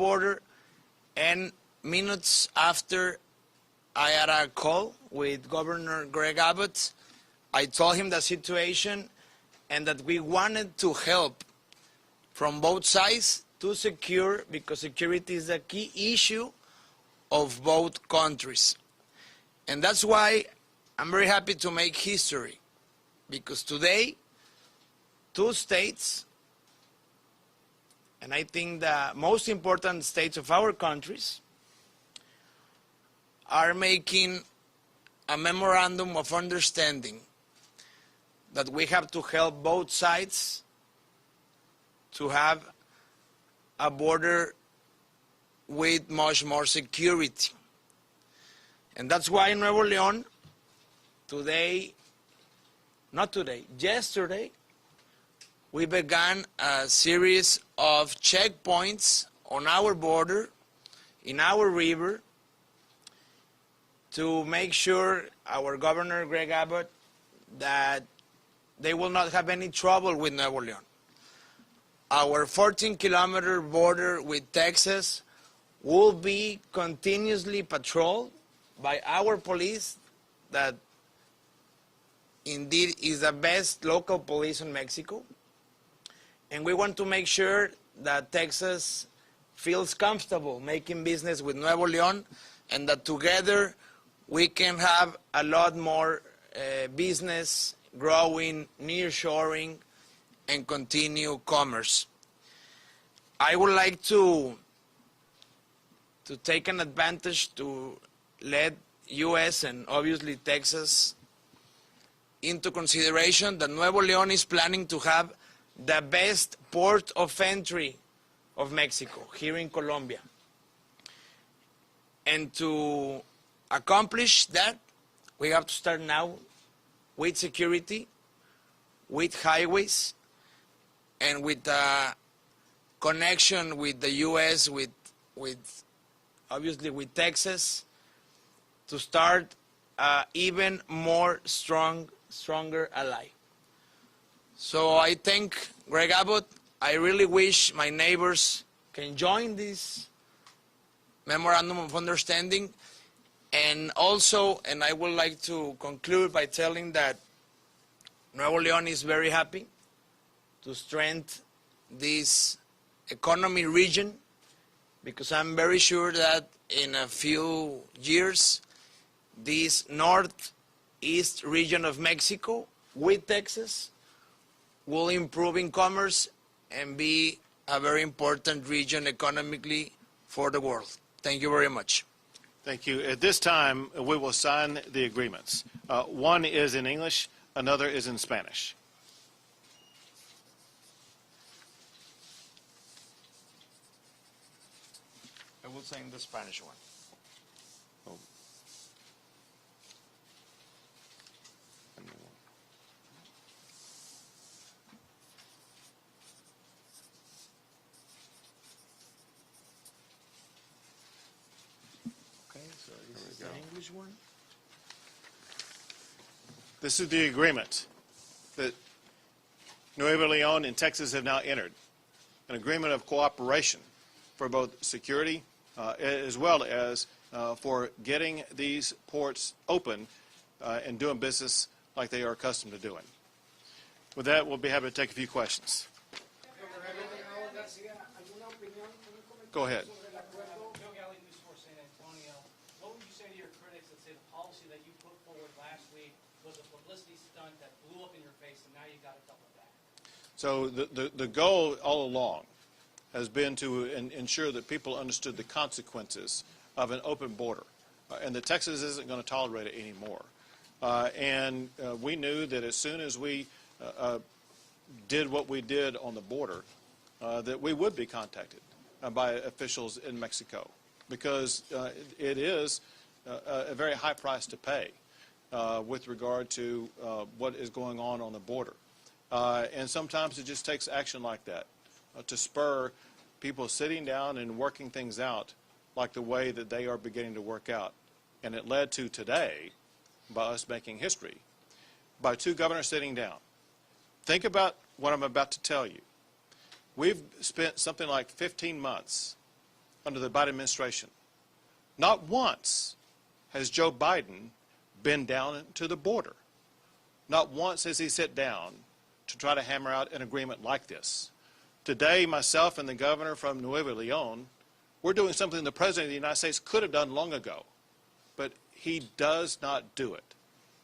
border, and minutes after I had a call with Governor Greg Abbott, I told him the situation and that we wanted to help from both sides to secure, because security is a key issue of both countries. And that's why I'm very happy to make history, because today, two states, and I think the most important states of our countries, are making a memorandum of understanding that we have to help both sides to have a border with much more security. And that's why in Nuevo Leon, yesterday, we began a series of checkpoints on our border, in our river, to make sure our Governor Greg Abbott that they will not have any trouble with Nuevo Leon. Our 14-kilometer border with Texas will be continuously patrolled by our police, that indeed is the best local police in Mexico. And we want to make sure that Texas feels comfortable making business with Nuevo Leon, and that together we can have a lot more business growing, nearshoring, and continue commerce. I would like to take an advantage to let U.S. and obviously Texas into consideration that Nuevo Leon is planning to have the best port of entry of Mexico, here in Colombia. And to accomplish that, we have to start now with security, with highways, and with a connection with the U.S., with obviously with Texas, to start even more stronger ally. So I thank Greg Abbott. I really wish my neighbors can join this memorandum of understanding. And also, and I would like to conclude by telling that Nuevo Leon is very happy to strengthen this economy region, because I'm very sure that in a few years, this northeast region of Mexico with Texas will improve in commerce and be a very important region economically for the world. Thank you very much. Thank you. At this time, we will sign the agreements. One is in English, another is in Spanish. I will sign the Spanish one. Oh. Okay, so this is the English one. This is the agreement that Nuevo Leon and Texas have now entered, an agreement of cooperation for both security as well as for getting these ports open and doing business like they are accustomed to doing. With that, we'll be happy to take a few questions. Go ahead. What would you say to your critics that say the policy that you put forward last week was a publicity stunt that blew up in your face, and now you got a couple of that? So the goal all along has been to ensure that people understood the consequences of an open border, and that Texas isn't going to tolerate it anymore. And we knew that as soon as we did what we did on the border, that we would be contacted by officials in Mexico, because it is a very high price to pay with regard to what is going on the border. And sometimes it just takes action like that to spur people sitting down and working things out like the way that they are beginning to work out. And it led to today, by us making history, by two governors sitting down. Think about what I'm about to tell you. We've spent something like 15 months under the Biden administration. Not once has Joe Biden been down to the border. Not once has he sat down to try to hammer out an agreement like this. Today, myself and the governor from Nuevo Leon, we're doing something the President of the United States could have done long ago, but he does not do it.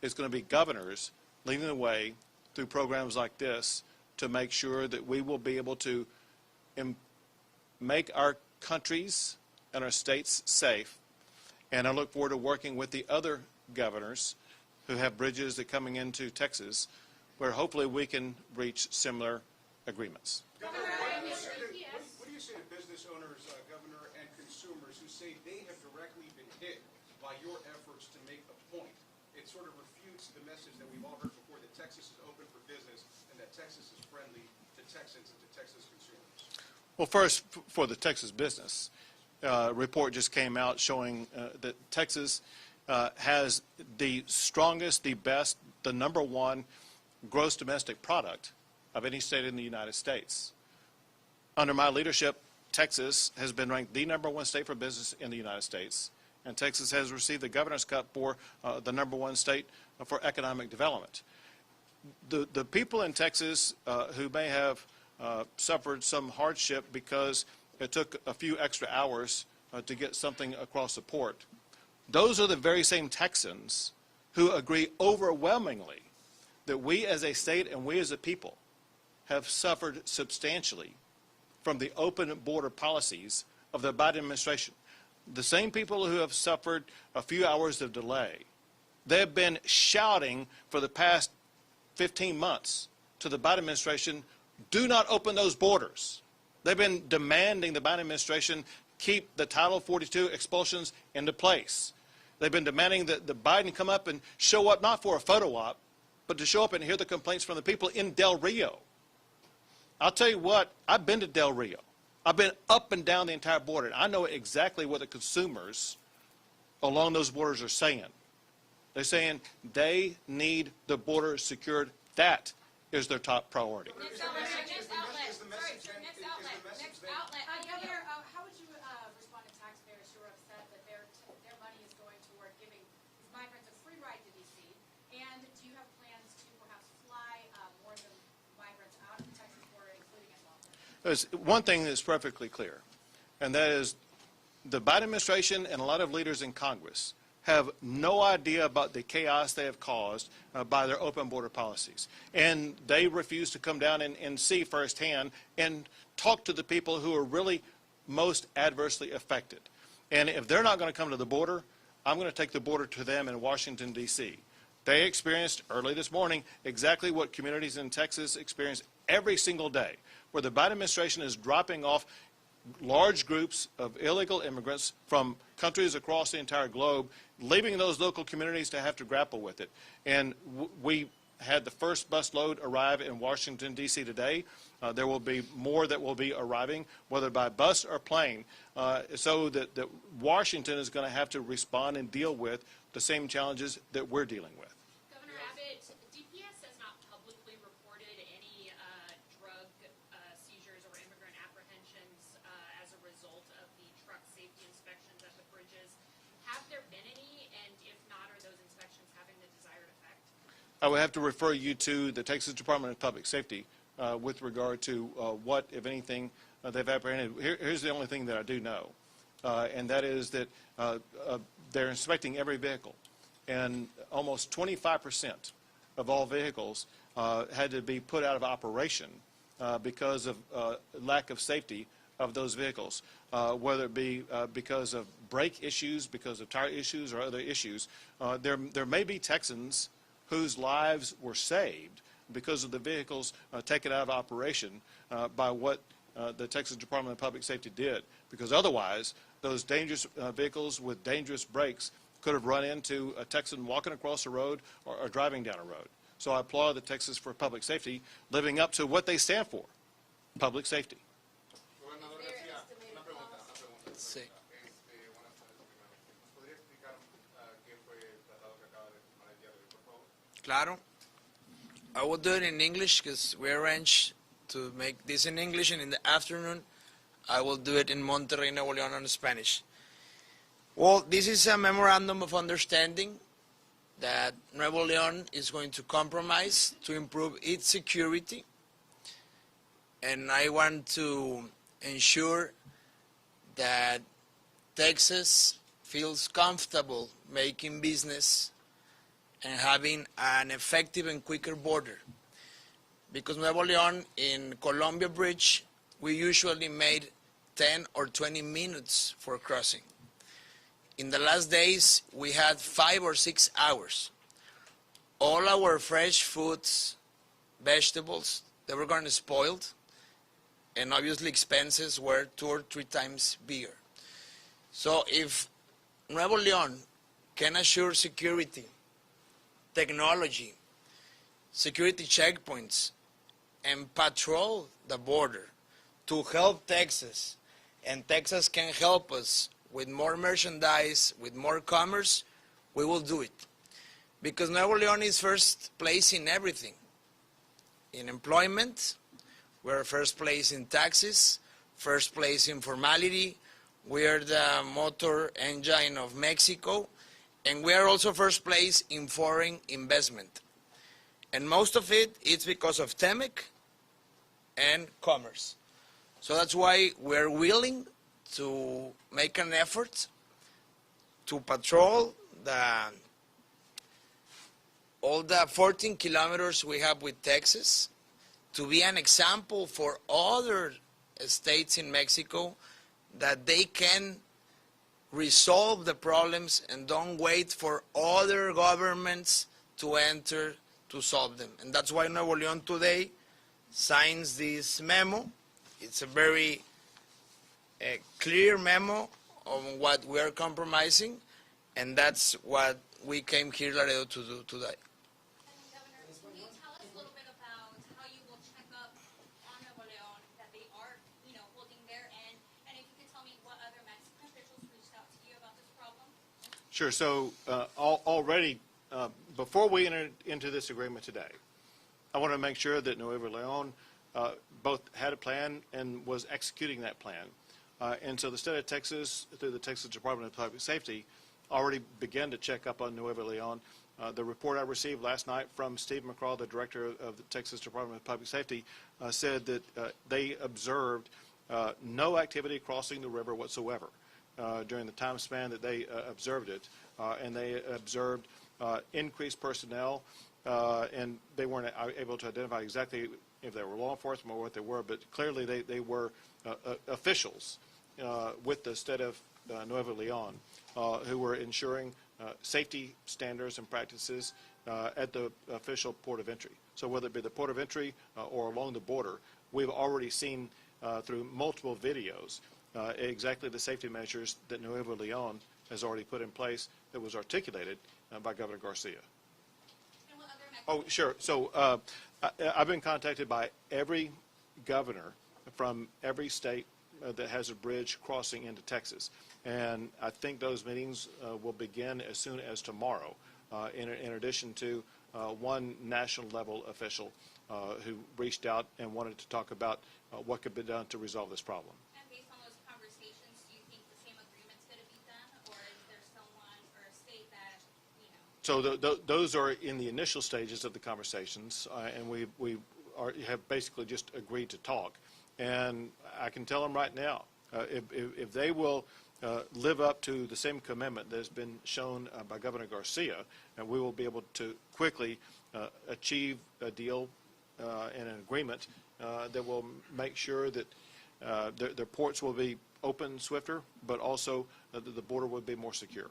It's going to be governors leading the way through programs like this to make sure that we will be able to make our countries and our states safe. And I look forward to working with the other governors who have bridges that coming into Texas, where hopefully we can reach similar agreements. Governor, what do you say to business owners, Governor, and consumers who say they have directly been hit by your efforts to make a point? It sort of refutes the message that we've all heard before, that Texas is open for business and that Texas is friendly to Texans and to Texas consumers. Well, first, for the Texas business, report just came out showing that Texas has the strongest, the best, the #1 gross domestic product of any state in the United States. Under my leadership, Texas has been ranked the #1 state for business in the United States, and Texas has received the Governor's Cup for the #1 state for economic development. The people in Texas who may have suffered some hardship because it took a few extra hours to get something across the port, those are the very same Texans who agree overwhelmingly that we as a state and we as a people have suffered substantially from the open border policies of the Biden administration. The same people who have suffered a few hours of delay, they have been shouting for the past 15 months to the Biden administration, do not open those borders. They've been demanding the Biden administration keep the Title 42 expulsions into place. They've been demanding that the Biden come up and show up, not for a photo op, but to show up and hear the complaints from the people in Del Rio. I'll tell you what, I've been to Del Rio. I've been up and down the entire border. I know exactly what the consumers along those borders are saying. They're saying they need the border secured. That is their top priority. Next outlet. Governor, how would you respond to taxpayers who are upset that their money is going toward giving these migrants a free ride to D.C.? And do you have plans to perhaps fly more of the migrants out of the Texas border, including at Bluff? There's one thing that's perfectly clear, and that is the Biden administration and a lot of leaders in Congress have no idea about the chaos they have caused by their open border policies. And they refuse to come down and see firsthand and talk to the people who are really most adversely affected. And if they're not going to come to the border, I'm going to take the border to them in Washington, D.C. They experienced early this morning exactly what communities in Texas experience every single day, where the Biden administration is dropping off large groups of illegal immigrants from countries across the entire globe, leaving those local communities to have to grapple with it. And we had the first bus load arrive in Washington, D.C. today. There will be more that will be arriving, whether by bus or plane, so that Washington is going to have to respond and deal with the same challenges that we're dealing with. Governor Abbott, DPS has not publicly reported any drug seizures or immigrant apprehensions as a result of the truck safety inspections at the bridges. Have there been any, and if not, are those inspections having the desired effect? I would have to refer you to the Texas Department of Public Safety with regard to what, if anything, they've apprehended. Here's the only thing that I do know, and that is that they're inspecting every vehicle, and almost 25% of all vehicles had to be put out of operation because of lack of safety of those vehicles, whether it be because of brake issues, because of tire issues, or other issues. There may be Texans whose lives were saved because of the vehicles taken out of operation by what the Texas Department of Public Safety did, because otherwise those dangerous vehicles with dangerous brakes could have run into a Texan walking across the road or driving down a road. So I applaud the Texas for Public Safety living up to what they stand for, public safety. Sí. Claro. I will do it in English because we arranged to make this in English, and in the afternoon I will do it in Monterrey, Nuevo Leon in Spanish. Well, this is a memorandum of understanding that Nuevo Leon is going to compromise to improve its security. And I want to ensure that Texas feels comfortable making business and having an effective and quicker border. Because Nuevo Leon in Columbia Bridge, we usually made 10 or 20 minutes for crossing. In the last days, we had 5 or 6 hours. All our fresh foods, vegetables, they were going to spoil, and obviously expenses were 2 or 3 times bigger. So if Nuevo Leon can assure security, technology, security checkpoints, and patrol the border to help Texas, and Texas can help us with more merchandise, with more commerce, we will do it. Because Nuevo Leon is first place in everything. In employment, we're first place in taxes, first place in formality, we are the motor engine of Mexico, and we are also first place in foreign investment. And most of it is because of TEMEC and commerce. So that's why we're willing to make an effort to patrol all the 14 kilometers we have with Texas, to be an example for other states in Mexico that they can resolve the problems and don't wait for other governments to enter to solve them. And that's why Nuevo Leon today signs this memo. It's a very clear memo on what we are compromising, and that's what we came here, Laredo, to do today. Governor, can you tell us a little bit about how you will check up on Nuevo Leon, that they are, holding their end, and if you could tell me what other Mexican officials reached out to you about this problem? Sure. So already, before we entered into this agreement today, I want to make sure that Nuevo Leon both had a plan and was executing that plan. And so the state of Texas, through the Texas Department of Public Safety, already began to check up on Nuevo Leon. The report I received last night from Steve McCraw, the director of the Texas Department of Public Safety, said that they observed no activity crossing the river whatsoever during the time span that they observed it. And they observed increased personnel, and they weren't able to identify exactly if they were law enforcement or what they were, but clearly they were officials with the state of Nuevo Leon who were ensuring safety standards and practices at the official port of entry. So whether it be the port of entry or along the border, we've already seen through multiple videos exactly the safety measures that Nuevo Leon has already put in place that was articulated by Governor Garcia. And what other Mexican Oh, sure. So I've been contacted by every governor from every state that has a bridge crossing into Texas. And I think those meetings will begin as soon as tomorrow, in addition to one national level official who reached out and wanted to talk about what could be done to resolve this problem. And based on those conversations, do you think the same agreement's going to be done, or is there someone or a state that, So those are in the initial stages of the conversations, and we have basically just agreed to talk. And I can tell them right now, if they will live up to the same commitment that has been shown by Governor Garcia, and we will be able to quickly achieve a deal and an agreement that will make sure that their ports will be open swifter, but also the border will be more secure.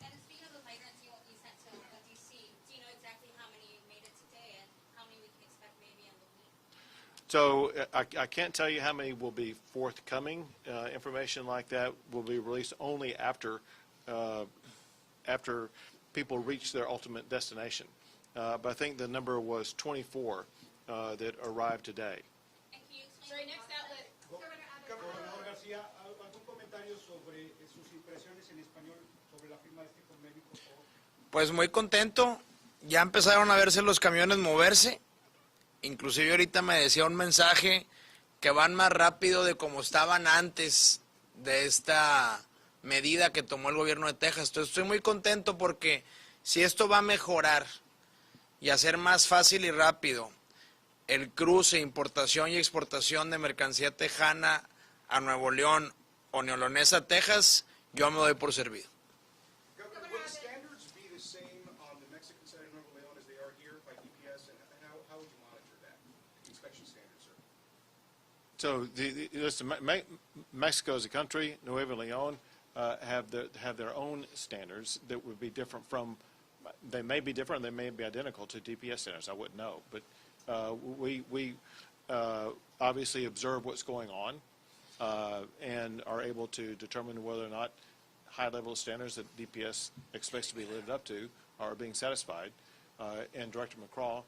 And speaking of the migrants you sent to D.C., do you know exactly how many made it today and how many we can expect maybe in the week? So I can't tell you how many will be forthcoming. Information like that will be released only after people reach their ultimate destination. But I think the number was 24 that arrived today. And can you explain the process? Governor Abbott. Gobernador García, ¿algún comentario sobre sus impresiones en español sobre la firma de este convenio, por favor? Pues muy contento, ya empezaron a verse los camiones moverse, inclusive ahorita me decía un mensaje que van más rápido de como estaban antes de esta medida que tomó el gobierno de Texas. Entonces estoy muy contento porque si esto va a mejorar y hacer más fácil y rápido el cruce, importación y exportación de mercancía tejana a Nuevo León o neolonesa, Texas, yo me doy por servido. Governor, will the standards be the same on the Mexican side of Nuevo Leon as they are here by DPS, and how would you monitor that, the inspection standards, sir? So listen, Mexico as a country, Nuevo Leon, have their own standards that would be different from. They may be different. They may be identical to DPS standards. I wouldn't know, but we obviously observe what's going on and are able to determine whether or not high level of standards that DPS expects to be lived up to are being satisfied. And Director McCraw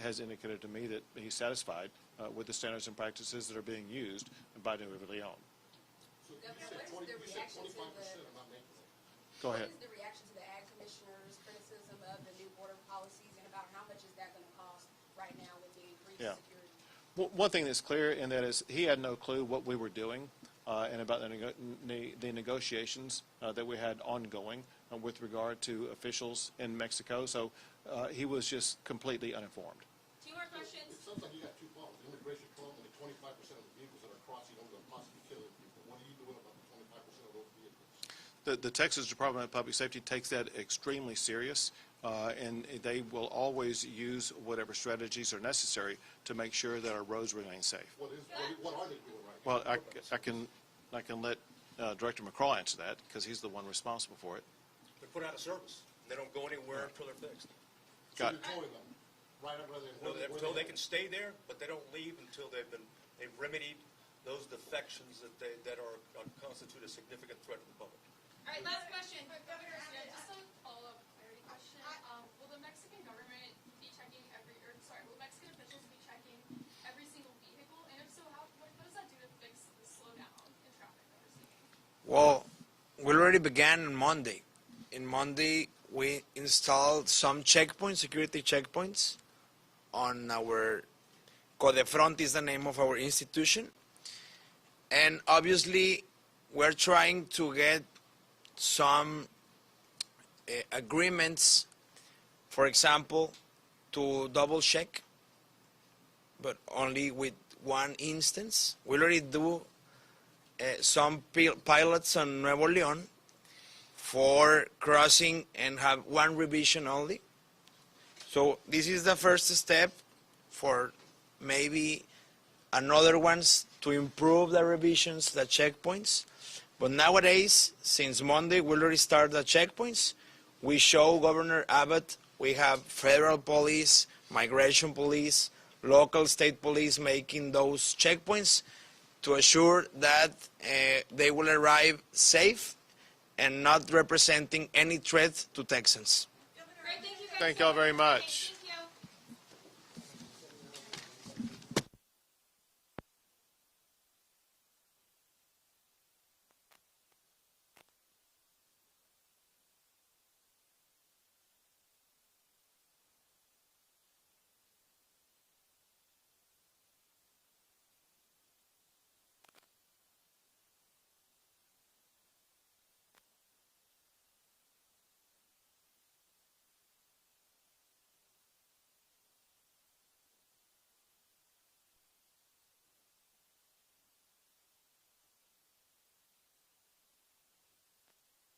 has indicated to me that he's satisfied with the standards and practices that are being used by Nuevo Leon. Governor, what is the reaction to Go ahead. What is the reaction to the Ag Commissioner's criticism of the new border policies, and about how much is that going to cost right now with the increased security? Well, one thing that's clear, and that is he had no clue what we were doing and about the negotiations that we had ongoing with regard to officials in Mexico. So he was just completely uninformed. Two more questions. It sounds like you got two problems, the immigration problem and the 25% of the vehicles that are crossing over and possibly killing people. What are you doing about the 25% of those vehicles? The Texas Department of Public Safety takes that extremely serious, and they will always use whatever strategies are necessary to make sure that our roads remain safe. What are they doing right Well, now? I can let Director McCraw answer that because he's the one responsible for it. They're put out of service. They don't go anywhere until they're fixed. So Got you're towing them, right up rather Well, than. until they can stay there, but they don't leave until they've remedied those defections that constitute a significant threat to the public. All right, last question. Governor, just a follow-up clarity question. Will the Mexican government be checking will Mexican officials be checking every single vehicle? And if so, what does that do to fix the slowdown in traffic that we're seeing? Well, we already began on Monday. In Monday, we installed some checkpoints, security checkpoints, on our Codefront is the name of our institution. And obviously, we're trying to get some agreements, for example, to double check, but only with one instance. We already do some pilots on Nuevo Leon for crossing and have one revision only. So this is the first step for maybe another ones to improve the revisions, the checkpoints. But nowadays, since Monday, we already started the checkpoints. We show Governor Abbott, we have federal police, migration police, local state police making those checkpoints to assure that they will arrive safe and not representing any threat to Texans. Great, thank you guys. Thank y'all very much.